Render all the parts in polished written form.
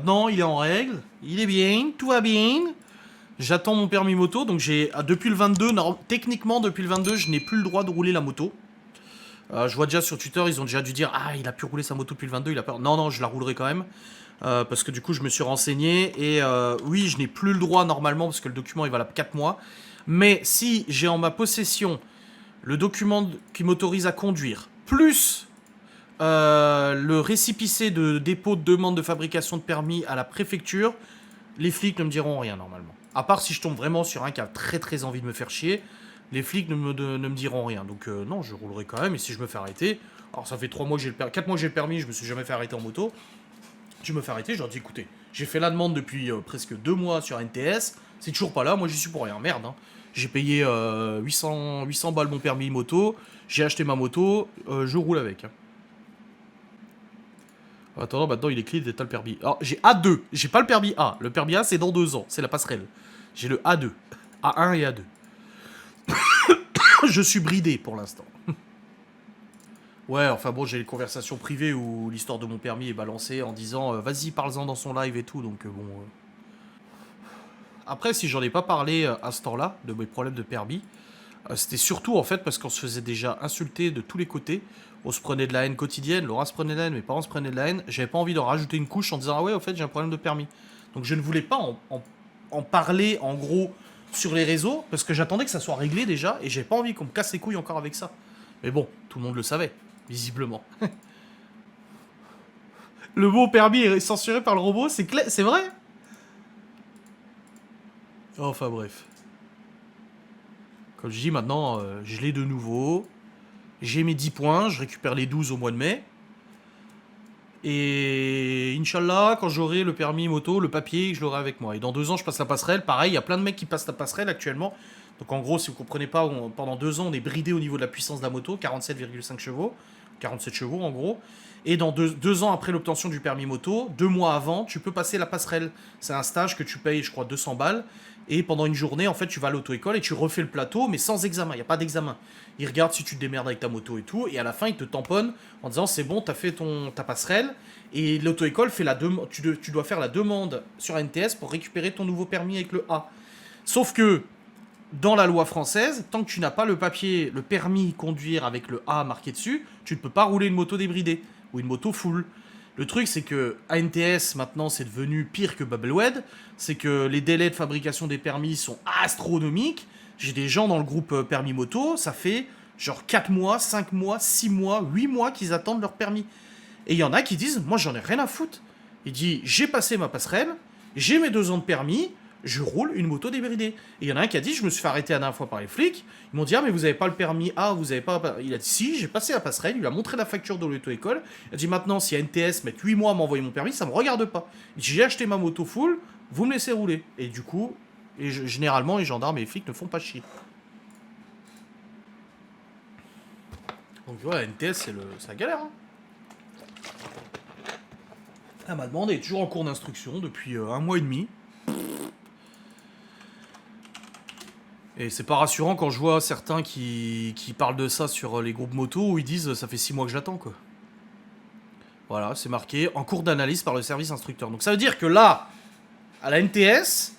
maintenant, il est en règle. Il est bien, tout va bien. J'attends mon permis moto, donc j'ai depuis le 22, techniquement depuis le 22, je n'ai plus le droit de rouler la moto. Je vois déjà sur Twitter, ils ont déjà dû dire ah il a pu rouler sa moto depuis le 22, il a peur. Non non, je la roulerai quand même parce que du coup je me suis renseigné et oui je n'ai plus le droit normalement parce que le document est valable 4 mois. Mais si j'ai en ma possession le document qui m'autorise à conduire plus le récépissé de dépôt de demande de fabrication de permis à la préfecture, les flics ne me diront rien normalement. À part si je tombe vraiment sur un qui a très très envie de me faire chier, les flics ne me diront rien. Donc non, je roulerai quand même. Et si je me fais arrêter, alors ça fait 3 mois que j'ai le permis, 4 mois que j'ai le permis, je me suis jamais fait arrêter en moto. Je me fais arrêter, je leur dis écoutez, j'ai fait la demande depuis presque 2 mois sur NTS, c'est toujours pas là, moi j'y suis pour rien, merde. Hein. J'ai payé 800 balles mon permis moto, j'ai acheté ma moto, je roule avec. Hein. Attends, maintenant il est clean et t'as le permis. Alors j'ai A2, j'ai pas le permis A. Le permis A c'est dans 2 ans, c'est la passerelle. J'ai le A2. A1 et A2. Je suis bridé pour l'instant. Ouais, enfin bon, j'ai les conversations privées où l'histoire de mon permis est balancée en disant vas-y, parle-en dans son live et tout, donc bon. Après, si j'en ai pas parlé à ce temps-là, de mes problèmes de permis, c'était surtout en fait parce qu'on se faisait déjà insulter de tous les côtés. On se prenait de la haine quotidienne, Laura se prenait de la haine, mes parents se prenaient de la haine. J'avais pas envie d'en rajouter une couche en disant ah ouais, au fait, j'ai un problème de permis. Donc je ne voulais pas en parler en gros sur les réseaux parce que j'attendais que ça soit réglé déjà et j'avais pas envie qu'on me casse les couilles encore avec ça. Mais bon, tout le monde le savait, visiblement. Le mot permis est censuré par le robot, c'est vrai. Enfin bref. Comme je dis maintenant, je l'ai de nouveau. J'ai mes 10 points, je récupère les 12 au mois de mai. Et Inch'Allah, quand j'aurai le permis moto, le papier, je l'aurai avec moi. Et dans 2 ans, je passe la passerelle. Pareil, il y a plein de mecs qui passent la passerelle actuellement. Donc en gros, si vous comprenez pas, pendant 2 ans, on est bridé au niveau de la puissance de la moto, 47,5 chevaux. 47 chevaux en gros. Et dans 2 ans après l'obtention du permis moto, 2 mois avant, tu peux passer la passerelle. C'est un stage que tu payes, je crois, 200 balles. Et pendant une journée, en fait, tu vas à l'auto-école et tu refais le plateau, mais sans examen. Il n'y a pas d'examen. Ils regardent si tu te démerdes avec ta moto et tout. Et à la fin, ils te tamponnent en disant c'est bon, t'as fait ta passerelle. Et l'auto-école fait la demande. Tu dois faire la demande sur NTS pour récupérer ton nouveau permis avec le A. Sauf que dans la loi française, tant que tu n'as pas le papier, le permis conduire avec le A marqué dessus, tu ne peux pas rouler une moto débridée ou une moto full. Le truc, c'est que ANTS, maintenant, c'est devenu pire que Babelwed. C'est que les délais de fabrication des permis sont astronomiques. J'ai des gens dans le groupe permis moto, ça fait genre 4 mois, 5 mois, 6 mois, 8 mois qu'ils attendent leur permis. Et il y en a qui disent, moi j'en ai rien à foutre. Il dit, j'ai passé ma passerelle, j'ai mes 2 ans de permis, je roule une moto débridée. Et il y en a un qui a dit, je me suis fait arrêter la dernière fois par les flics. Ils m'ont dit, ah, mais vous avez pas le permis A, vous avez pas. Il a dit, si, j'ai passé la passerelle, il lui a montré la facture de l'auto-école. Il a dit, maintenant, si NTS met 8 mois à m'envoyer mon permis, ça me regarde pas. Il dit, j'ai acheté ma moto full, vous me laissez rouler. Et du coup, généralement, les gendarmes et les flics ne font pas chier. Donc, ouais, NTS, c'est la galère. Hein. Ma demande est toujours en cours d'instruction depuis 1 mois et demi. Et c'est pas rassurant quand je vois certains qui parlent de ça sur les groupes moto où ils disent ça fait 6 mois que j'attends quoi. Voilà, c'est marqué en cours d'analyse par le service instructeur. Donc ça veut dire que là, à la NTS,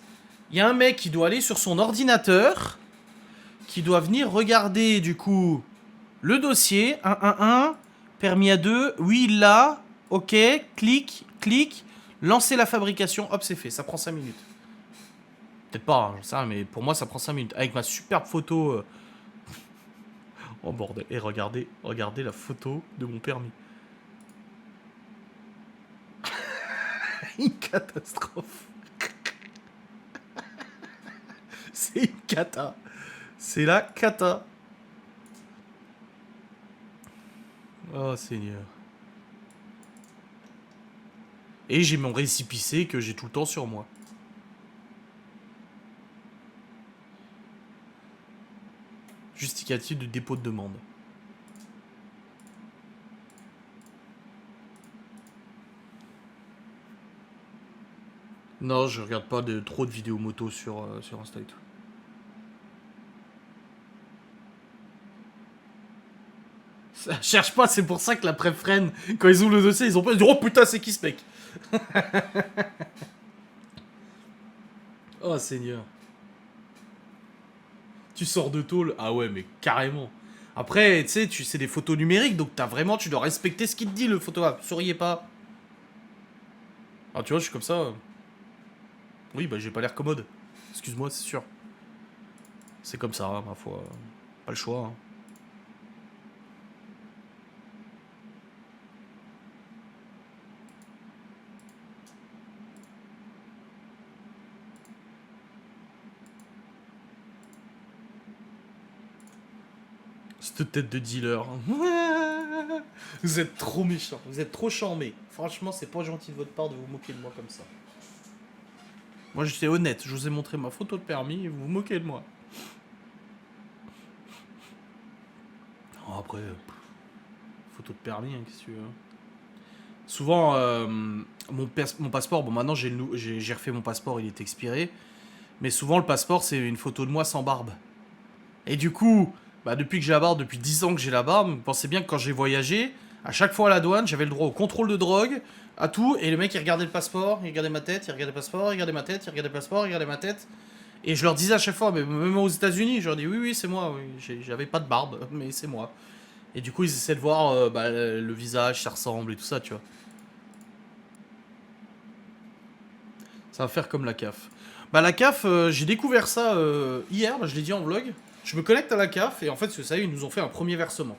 il y a un mec qui doit aller sur son ordinateur, qui doit venir regarder du coup le dossier, 111, permis à 2, oui il l'a, ok, clique, lancer la fabrication, hop c'est fait, ça prend 5 minutes. Peut-être pas, hein, ça, mais pour moi ça prend 5 minutes. Avec ma superbe photo. Oh bordel. Et regardez la photo de mon permis. Une catastrophe. C'est une cata. C'est la cata. Oh Seigneur. Et j'ai mon récépissé que j'ai tout le temps sur moi. Justificatif de dépôt de demande. Non, je regarde pas trop de vidéos moto sur Insta et tout. Cherche pas, c'est pour ça que la préf freine. Quand ils ouvrent le dossier, ils ont pas dit oh putain, c'est qui ce mec? Oh Seigneur. Tu sors de tôle. Ah ouais, mais carrément. Après, tu sais, c'est des photos numériques, donc tu dois respecter ce qu'il te dit, le photographe. Souriez pas. Ah, tu vois, je suis comme ça. Oui, bah j'ai pas l'air commode. Excuse-moi, c'est sûr. C'est comme ça, hein, ma foi. Pas le choix. Hein. Cette tête de dealer. Vous êtes trop méchant. Vous êtes trop charmé. Franchement, c'est pas gentil de votre part de vous moquer de moi comme ça. Moi, j'étais honnête. Je vous ai montré ma photo de permis et vous vous moquez de moi. Oh, après, photo de permis, hein, qu'est-ce que tu veux. Souvent, mon passeport, bon, maintenant j'ai refait mon passeport, il est expiré. Mais souvent, le passeport, c'est une photo de moi sans barbe. Et du coup, bah, depuis que j'ai la barbe, depuis 10 ans que j'ai la barbe, vous pensez bien que quand j'ai voyagé, à chaque fois à la douane, j'avais le droit au contrôle de drogue, à tout, et le mec il regardait le passeport, il regardait ma tête, il regardait le passeport, il regardait ma tête, il regardait le passeport, il regardait ma tête. Et je leur disais à chaque fois, mais même aux États-Unis, je leur dis oui, oui, c'est moi, oui. J'avais pas de barbe, mais c'est moi. Et du coup, ils essaient de voir bah, le visage, ça ressemble et tout ça, tu vois. Ça va faire comme la CAF. Bah, la CAF, j'ai découvert ça hier, bah, je l'ai dit en vlog. Je me connecte à la CAF, et en fait, ça y est, ils nous ont fait un premier versement.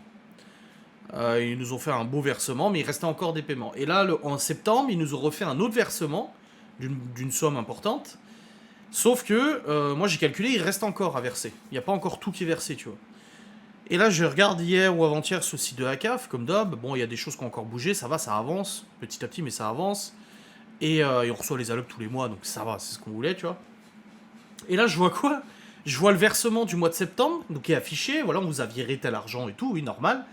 Ils nous ont fait un beau versement, mais il restait encore des paiements. Et là, en septembre, ils nous ont refait un autre versement d'une somme importante. Sauf que, moi j'ai calculé, il reste encore à verser. Il n'y a pas encore tout qui est versé, tu vois. Et là, je regarde hier ou avant-hier sur le site de la CAF, comme d'hab. Bon, il y a des choses qui ont encore bougé, ça va, ça avance. Petit à petit, mais ça avance. Et on reçoit les allocs tous les mois, donc ça va, c'est ce qu'on voulait, tu vois. Et là, je vois quoi? Je vois le versement du mois de septembre, donc qui est affiché. Voilà, on vous a viré tel argent et tout, oui, normal.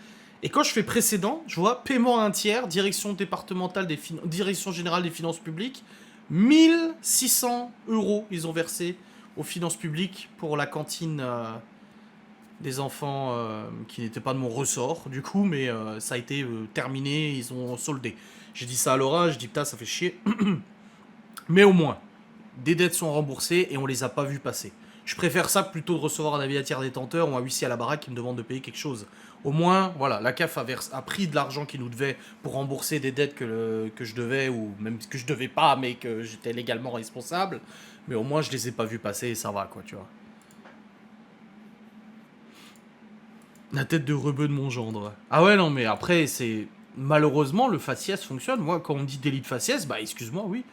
Et quand je fais précédent, je vois paiement à un tiers, direction départementale direction générale des finances publiques, 1 600 € ils ont versé aux finances publiques pour la cantine des enfants qui n'étaient pas de mon ressort, du coup, mais ça a été terminé, ils ont soldé. J'ai dit ça à Laura, je dis putain, ça fait chier. Mais au moins, des dettes sont remboursées et on les a pas vues passer. Je préfère ça plutôt de recevoir un avis à tiers détenteur ou un huissier à la baraque qui me demande de payer quelque chose. Au moins, voilà, la CAF a pris de l'argent qu'il nous devait pour rembourser des dettes que je devais, ou même que je devais pas, mais que j'étais légalement responsable. Mais au moins, je les ai pas vus passer et ça va, quoi, tu vois. La tête de rebeu de mon gendre. Ah ouais, non, mais après, c'est... Malheureusement, le faciès fonctionne. Moi, quand on me dit délit de faciès, bah excuse-moi, oui.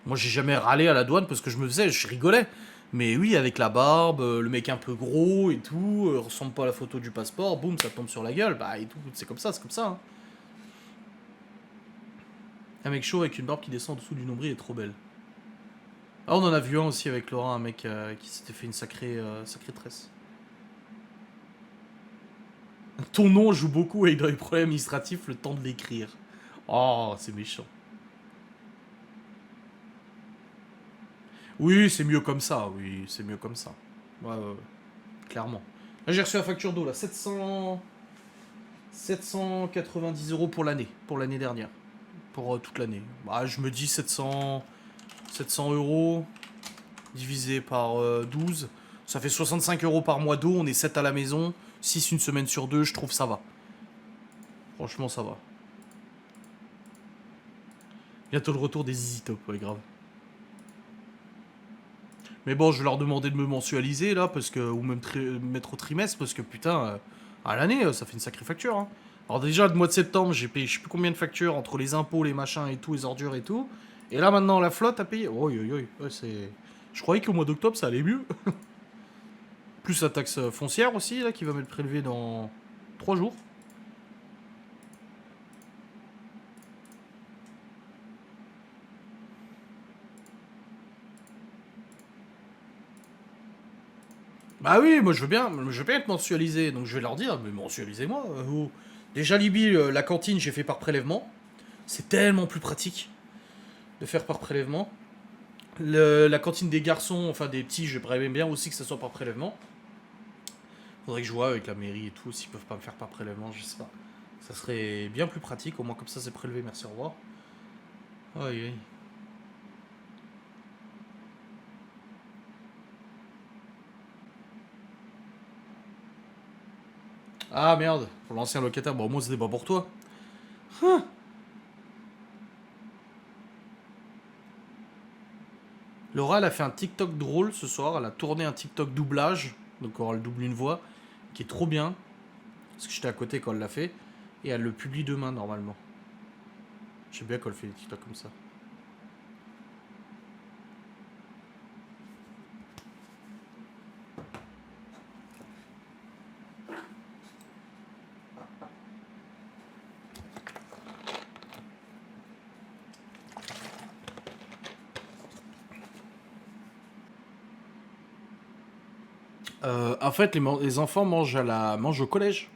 Moi, j'ai jamais râlé à la douane parce que je me faisais, je rigolais. Mais oui, avec la barbe, le mec un peu gros et tout, ressemble pas à la photo du passeport, boum, ça tombe sur la gueule, bah et tout, c'est comme ça, c'est comme ça. Hein. Un mec chaud avec une barbe qui descend en dessous du nombril est trop belle. Ah, on en a vu un aussi avec Laura, un mec qui s'était fait une sacrée tresse. Ton nom joue beaucoup avec dans les problèmes administratifs le temps de l'écrire. Oh, c'est méchant. Oui, c'est mieux comme ça, oui, c'est mieux comme ça. Ouais, ouais, ouais, clairement. Là, j'ai reçu la facture d'eau, là, 790 € pour l'année dernière. Pour toute l'année. Bah, je me dis 700 € divisé par 12. Ça fait 65 € par mois d'eau, on est 7 à la maison. 6 une semaine sur 2, je trouve ça va. Franchement, ça va. Bientôt le retour des Easy Top, ouais, grave. Mais bon, je vais leur demander de me mensualiser là, parce que, ou même mettre au trimestre, parce que putain, à l'année, ça fait une sacrée facture. Hein. Alors déjà, le mois de septembre, j'ai payé je sais plus combien de factures entre les impôts, les machins et tout, les ordures et tout. Et là maintenant, la flotte a payé. Oh, ouais, c'est... Je croyais qu'au mois d'octobre, ça allait mieux. Plus la taxe foncière aussi, là, qui va m'être prélevée dans 3 jours. Bah oui, moi je veux bien être mensualisé, donc je vais leur dire, mais mensualisez-moi. Oh. Déjà Libye, la cantine, j'ai fait par prélèvement. C'est tellement plus pratique de faire par prélèvement. La cantine des garçons, enfin des petits, je préviens bien aussi que ça soit par prélèvement. Faudrait que je vois avec la mairie et tout, s'ils peuvent pas me faire par prélèvement, je sais pas. Ça serait bien plus pratique, au moins comme ça c'est prélevé, merci, au revoir. Aïe aïe. Ah merde, pour l'ancien locataire, bon moi c'était pas pour toi. Hein. Laura, elle a fait un TikTok drôle ce soir, elle a tourné un TikTok doublage, donc elle double une voix, qui est trop bien, parce que j'étais à côté quand elle l'a fait, et elle le publie demain normalement. Je sais bien qu'elle fait des TikTok comme ça. En fait, les enfants mangent au collège.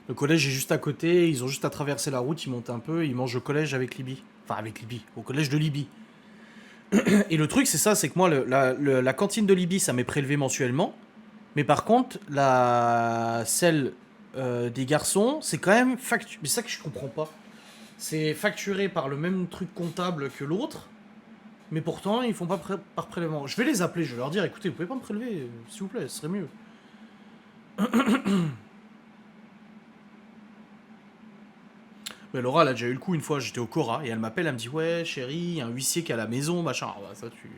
Le collège est juste à côté, ils ont juste à traverser la route, ils montent un peu, ils mangent au collège avec Libye. Enfin, avec Libye, au collège de Libye. Et le truc, c'est ça, c'est que moi, la cantine de Libye, ça m'est prélevé mensuellement. Mais par contre, celle des garçons, c'est quand même facturé. Mais c'est ça que je comprends pas. C'est facturé par le même truc comptable que l'autre, mais pourtant, ils font pas par prélèvement. Je vais les appeler, je vais leur dire, écoutez, vous pouvez pas me prélever, s'il vous plaît, ce serait mieux. Mais Laura, elle a déjà eu le coup une fois, j'étais au Cora, et elle m'appelle, elle me dit, ouais, chérie, il y a un huissier qui est à la maison, machin. Ah, bah, ça, tu...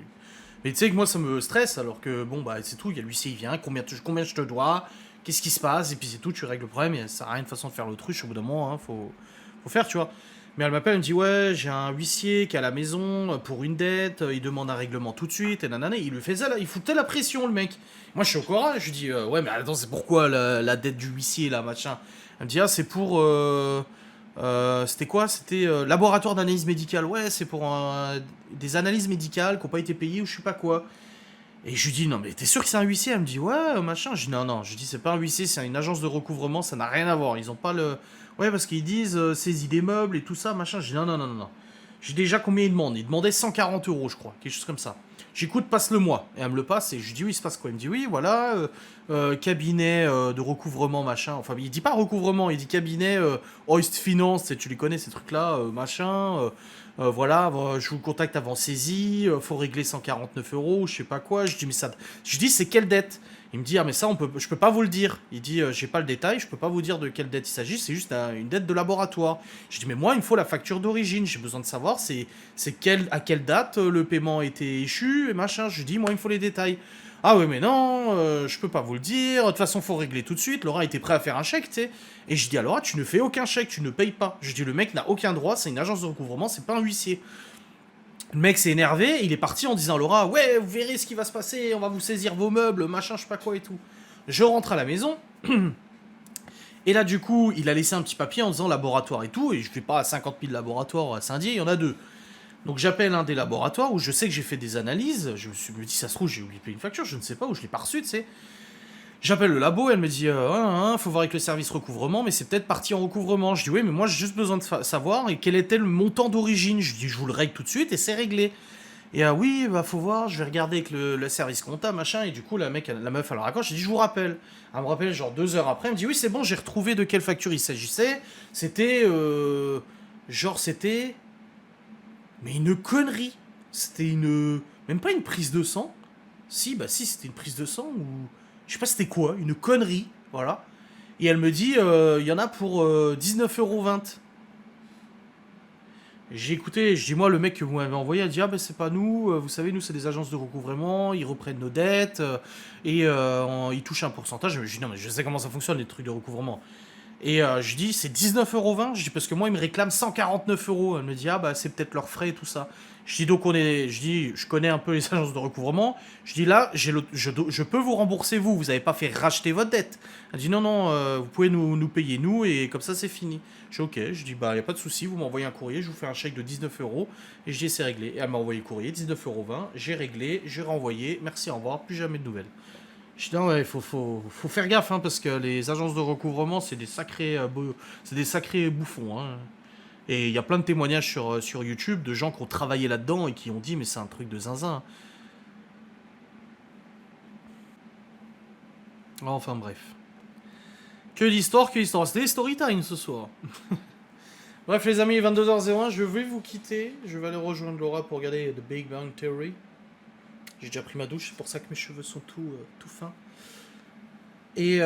Mais tu sais que moi, ça me stresse, alors que, bon, bah, c'est tout, il y a l'huissier, il vient, combien je te dois, qu'est-ce qui se passe, et puis c'est tout, tu règles le problème, et ça sert à rien de façon de faire l'autruche, au bout d'un moment, hein, faut faire, tu vois. Mais elle m'appelle, elle me dit, ouais, j'ai un huissier qui est à la maison pour une dette, il demande un règlement tout de suite, et nanana, il lui fait ça, là, il foutait la pression, le mec. Moi, je suis au Cora, je lui dis, ouais, mais attends, c'est pourquoi la dette du huissier, là, machin. Elle me dit, ah, c'est pour. C'était quoi? C'était laboratoire d'analyse médicale. Ouais, c'est pour des analyses médicales qui n'ont pas été payées ou je sais pas quoi. Et je lui dis, non, mais t'es sûr que c'est un huissier? Elle me dit, ouais, machin. Je dis, non, non. Je dis, c'est pas un huissier, c'est une agence de recouvrement, ça n'a rien à voir. Ils ont pas le. Ouais, parce qu'ils disent saisie des meubles et tout ça, machin. Je dis, non, non, non, non, non. J'ai déjà combien ils demandent? Ils demandaient 140 euros, je crois, quelque chose comme ça. J'écoute, passe-le-moi. Et elle me le passe et je lui dis, oui, il se passe quoi? Il me dit, oui, voilà, cabinet de recouvrement, machin. Enfin, il dit pas recouvrement, il dit cabinet Hoist Finance, tu les connais ces trucs-là, machin. Voilà, je vous contacte avant saisie, faut régler 149 euros, je sais pas quoi. Je dis, mais ça. Je dis, c'est quelle dette? Il me dit, ah, mais ça, je peux pas vous le dire. Il dit, j'ai pas le détail, je peux pas vous dire de quelle dette il s'agit, c'est juste une dette de laboratoire. Je dis, mais moi, il me faut la facture d'origine, j'ai besoin de savoir à quelle date le paiement a été échu et machin. Je lui dis, moi, il me faut les détails. Ah oui, mais non, je peux pas vous le dire. De toute façon, faut régler tout de suite. Laura était prêt à faire un chèque, tu sais. Et je dis à Laura, tu ne fais aucun chèque, tu ne payes pas. Je dis, le mec n'a aucun droit, c'est une agence de recouvrement, c'est pas un huissier. Le mec s'est énervé, il est parti en disant à Laura, ouais, vous verrez ce qui va se passer, on va vous saisir vos meubles, machin, je sais pas quoi et tout. Je rentre à la maison. Et là, du coup, il a laissé un petit papier en disant laboratoire et tout. Et je vais pas à 50 000 laboratoires à Saint-Dié, il y en a deux. Donc j'appelle un des laboratoires où je sais que j'ai fait des analyses. Me dis, ça se trouve, j'ai oublié de payer une facture, je ne sais pas, où je l'ai pas reçue, tu sais. J'appelle le labo, elle me dit, faut voir avec le service recouvrement, mais c'est peut-être parti en recouvrement. Je dis, oui, mais moi j'ai juste besoin de savoir et quel était le montant d'origine. Je dis, je vous le règle tout de suite et c'est réglé. Et ah oui, bah faut voir, je vais regarder avec le service comptable, machin. Et du coup, la meuf, elle raccroche, je dis, je vous rappelle. Elle me rappelle genre 2 heures après, elle me dit, oui, c'est bon, j'ai retrouvé de quelle facture il s'agissait. C'était. C'était. Mais une connerie. C'était une. Même pas une prise de sang. Si, bah si, c'était une prise de sang ou. Je sais pas c'était quoi, une connerie. Voilà. Et elle me dit, il y en a pour 19,20 €. J'ai écouté, je dis moi le mec que vous m'avez envoyé a dit ah ben c'est pas nous, vous savez nous c'est des agences de recouvrement, ils reprennent nos dettes et ils touchent un pourcentage. Je dis non mais je sais comment ça fonctionne les trucs de recouvrement. Et je dis c'est 19,20 €. Je dis parce que moi ils me réclament 149 euros. Elle me dit ah bah c'est peut-être leurs frais et tout ça. Je dis donc je connais un peu les agences de recouvrement. Je dis là je peux vous rembourser vous. Vous n'avez pas fait racheter votre dette. Elle dit non non vous pouvez nous payer nous et comme ça c'est fini. Je dis ok. Je dis bah y a pas de souci. Vous m'envoyez un courrier. Je vous fais un chèque de 19 euros et je dis c'est réglé. Et elle m'a envoyé le courrier 19,20 €. J'ai réglé. J'ai renvoyé. Merci au revoir. Plus jamais de nouvelles. Je dis, non, ouais, faut faire gaffe, hein, parce que les agences de recouvrement, c'est des sacrés bouffons. Hein. Et il y a plein de témoignages sur YouTube de gens qui ont travaillé là-dedans et qui ont dit, mais c'est un truc de zinzin. Enfin bref. Que d'histoire, que d'histoire. C'était story time ce soir. Bref, les amis, 22h01, je vais vous quitter. Je vais aller rejoindre Laura pour regarder The Big Bang Theory. J'ai déjà pris ma douche, c'est pour ça que mes cheveux sont tout fins. Et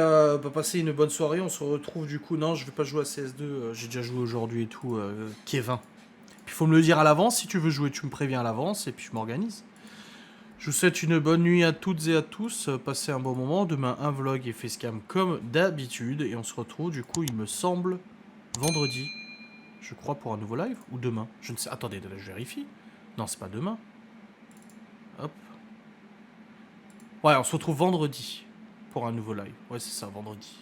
passer une bonne soirée. On se retrouve du coup. Non, je vais pas jouer à CS2. J'ai déjà joué aujourd'hui et tout. Kevin. Puis il faut me le dire à l'avance. Si tu veux jouer, tu me préviens à l'avance et puis je m'organise. Je vous souhaite une bonne nuit à toutes et à tous. Passez un bon moment. Demain, un vlog et facecam comme d'habitude. Et on se retrouve, du coup, il me semble, vendredi. Je crois pour un nouveau live. Ou demain. Je ne sais. Attendez, là, je vérifie. Non, c'est pas demain. Hop. Ouais, on se retrouve vendredi pour un nouveau live. Ouais, c'est ça, vendredi.